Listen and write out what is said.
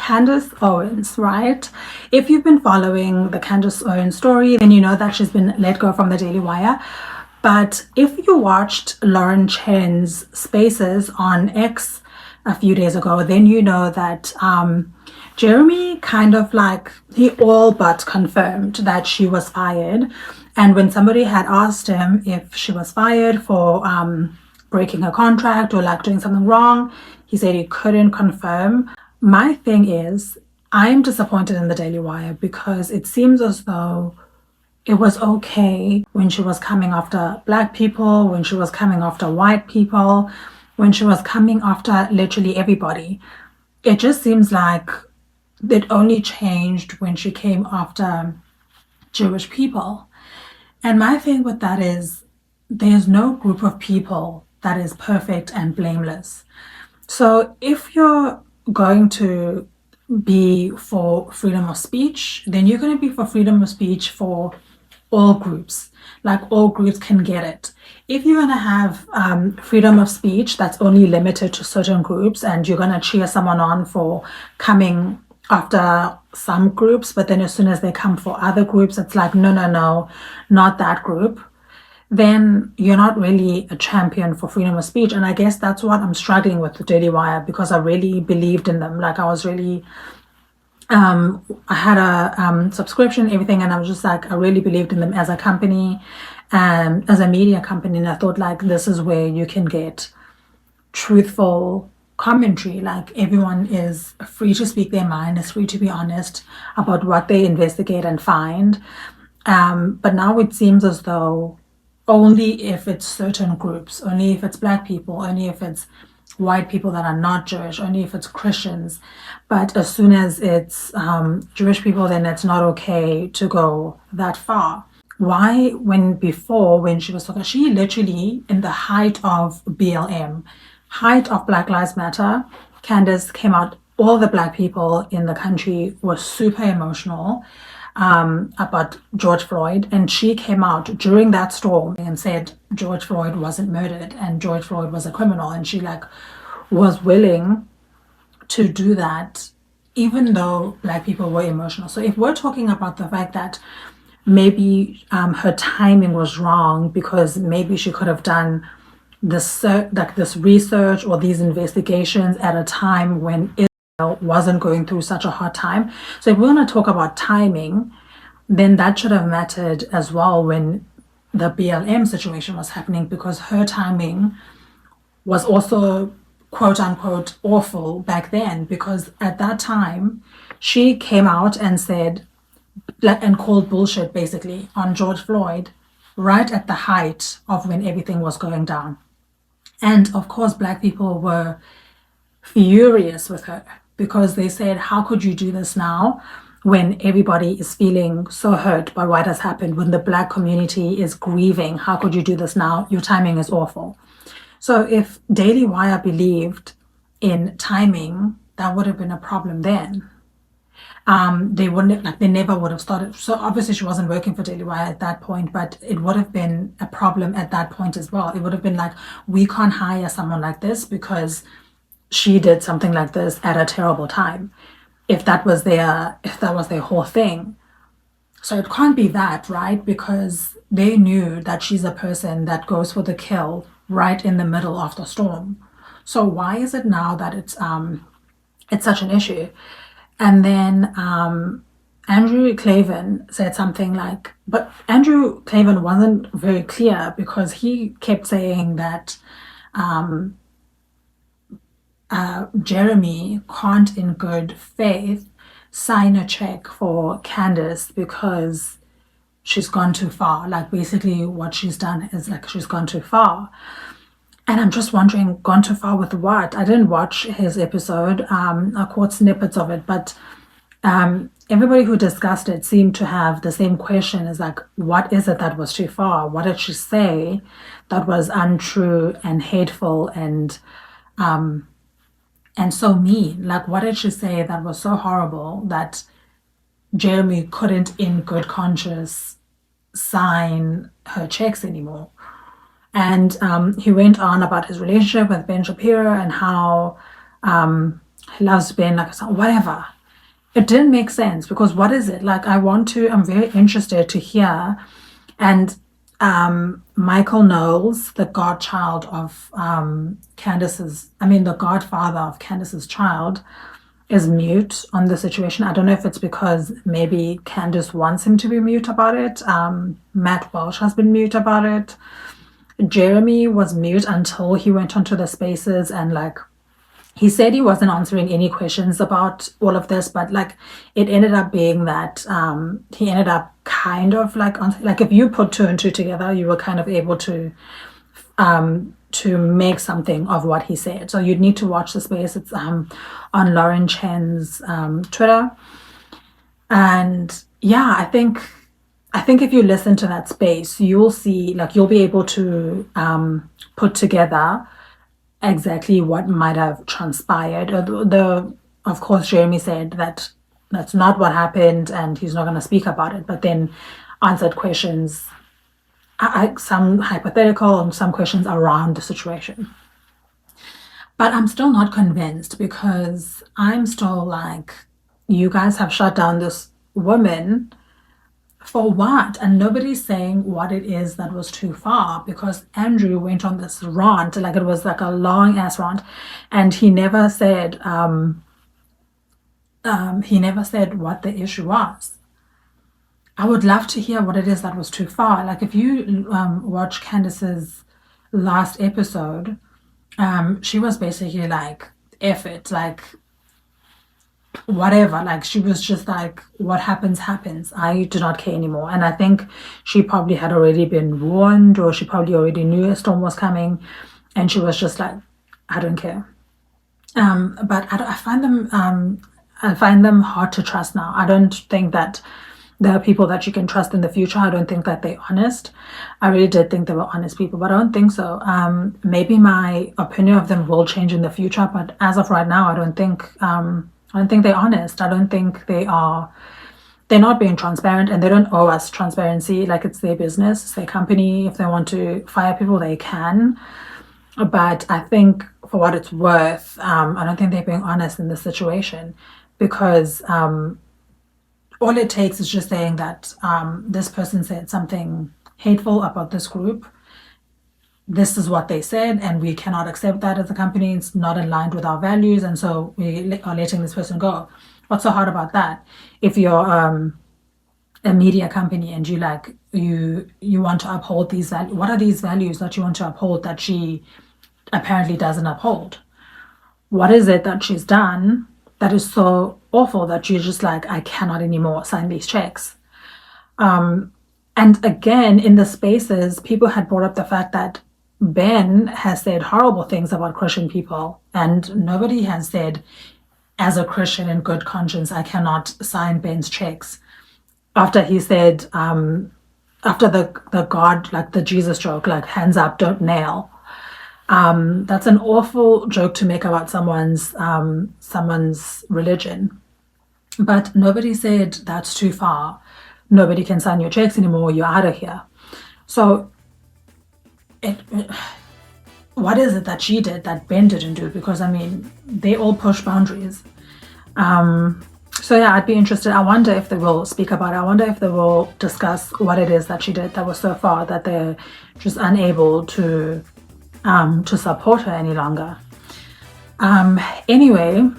Candace Owens, right? If you've been following the Candace Owens story, then you know that she's been let go from the Daily Wire. But if you watched Lauren Chen's Spaces on X a few days ago, then you know that Jeremy kind of like, he all but confirmed that she was fired. And when somebody had asked him if she was fired for breaking her contract or like doing something wrong, he said he couldn't confirm. My thing is, I'm disappointed in the Daily Wire because it seems as though it was okay when she was coming after black people, when she was coming after white people, when she was coming after literally everybody. It just seems like it only changed when she came after Jewish people. And my thing with that is there's no group of people that is perfect and blameless. So if you're going to be for freedom of speech, then you're going to be for freedom of speech for all groups. Like all groups can get it. If you're going to have freedom of speech that's only limited to certain groups and you're going to cheer someone on for coming after some groups, but then as soon as they come for other groups, it's like, no, no, no, not that group, then you're not really a champion for freedom of speech. And I guess that's what I'm struggling with the Daily Wire, because I really believed in them. Like I was really, I had a subscription, everything, and I was just like, I really believed in them as a company, as a media company. And I thought like, this is where you can get truthful commentary. Like everyone is free to speak their mind, is free to be honest about what they investigate and find. But now it seems as though only if it's certain groups, only if it's black people, only if it's white people that are not Jewish, only if it's Christians. But as soon as it's Jewish people, then it's not okay to go that far. Why, when she was talking, she literally, in the height of BLM, height of Black Lives Matter, Candace came out, all the black people in the country were super emotional about George Floyd, and she came out during that storm and said George Floyd wasn't murdered and George Floyd was a criminal, and she like was willing to do that even though black people were emotional. So if we're talking about the fact that maybe her timing was wrong, because maybe she could have done this research or these investigations at a time when Israel wasn't going through such a hard time. So if we're going to talk about timing, then that should have mattered as well when the BLM situation was happening, because her timing was also quote unquote awful back then, because at that time she came out and said and called bullshit basically on George Floyd right at the height of when everything was going down. And of course, black people were furious with her because they said, how could you do this now when everybody is feeling so hurt by what has happened, when the black community is grieving? How could you do this now? Your timing is awful. So if Daily Wire believed in timing, that would have been a problem then. They wouldn't, like, they never would have started. So obviously she wasn't working for Daily Wire at that point, but it would have been a problem at that point as well. It would have been like, we can't hire someone like this because she did something like this at a terrible time. If that was their whole thing. So it can't be that, right? Because they knew that she's a person that goes for the kill right in the middle of the storm. So why is it now that it's such an issue? And then Andrew Clavin said something like, but Andrew Clavin wasn't very clear, because he kept saying that Jeremy can't in good faith sign a check for Candace because she's gone too far. Like basically what she's done is like she's gone too far. And I'm just wondering, gone too far with what? I didn't watch his episode. I caught snippets of it, but everybody who discussed it seemed to have the same question, is like, what is it that was too far? What did she say that was untrue and hateful and so mean? Like, what did she say that was so horrible that Jeremy couldn't in good conscience sign her checks anymore? And he went on about his relationship with Ben Shapiro and how he loves Ben, like whatever. It didn't make sense because what is it? Like I'm very interested to hear. And Michael Knowles, the godchild of the godfather of Candace's child, is mute on the situation. I don't know if it's because maybe Candace wants him to be mute about it. Matt Welsh has been mute about it. Jeremy was mute until he went onto the spaces and like he said he wasn't answering any questions about all of this, but like it ended up being that he ended up kind of like if you put two and two together, you were kind of able to make something of what he said. So you'd need to watch the space. It's on Lauren Chen's Twitter. And yeah, I think if you listen to that space, you'll see, like you'll be able to put together exactly what might have transpired. Of course, Jeremy said that that's not what happened and he's not going to speak about it, but then answered questions, some hypothetical and some questions around the situation. But I'm still not convinced because I'm still like, you guys have shut down this woman for what? And nobody's saying what it is that was too far, because Andrew went on this rant, like it was like a long ass rant, and he never said what the issue was. I would love to hear what it is that was too far. Like if you watch Candace's last episode, she was basically like, F it, like whatever, like she was just like, what happens happens, I do not care anymore. And I think she probably had already been warned, or she probably already knew a storm was coming, and she was just like, I don't care. But I find them hard to trust now. I don't think that there are people that you can trust in the future. I don't think that they're honest. I really did think they were honest people, but I don't think so. Maybe my opinion of them will change in the future, but as of right now, I don't think they're honest. I don't think they're not being transparent, and they don't owe us transparency. Like it's their business, it's their company. If they want to fire people, they can. But I think for what it's worth, I don't think they're being honest in this situation, because all it takes is just saying that this person said something hateful about this group. This is what they said, and we cannot accept that as a company. It's not aligned with our values, and so we are letting this person go. What's so hard about that? If you're a media company and you want to uphold these values, what are these values that you want to uphold that she apparently doesn't uphold? What is it that she's done that is so awful that you're just like, I cannot anymore sign these checks? And again, in the spaces, people had brought up the fact that Ben has said horrible things about Christian people, and nobody has said, as a Christian in good conscience, I cannot sign Ben's checks. After he said, after the God, like the Jesus joke, like hands up, don't nail. That's an awful joke to make about someone's religion. But nobody said that's too far. Nobody can sign your checks anymore. You're out of here. So what is it that she did that Ben didn't do? Because I mean, they all push boundaries. So yeah, I'd be interested. I wonder if they will speak about it. I wonder if they will discuss what it is that she did that was so far that they're just unable to support her any longer. Anyway,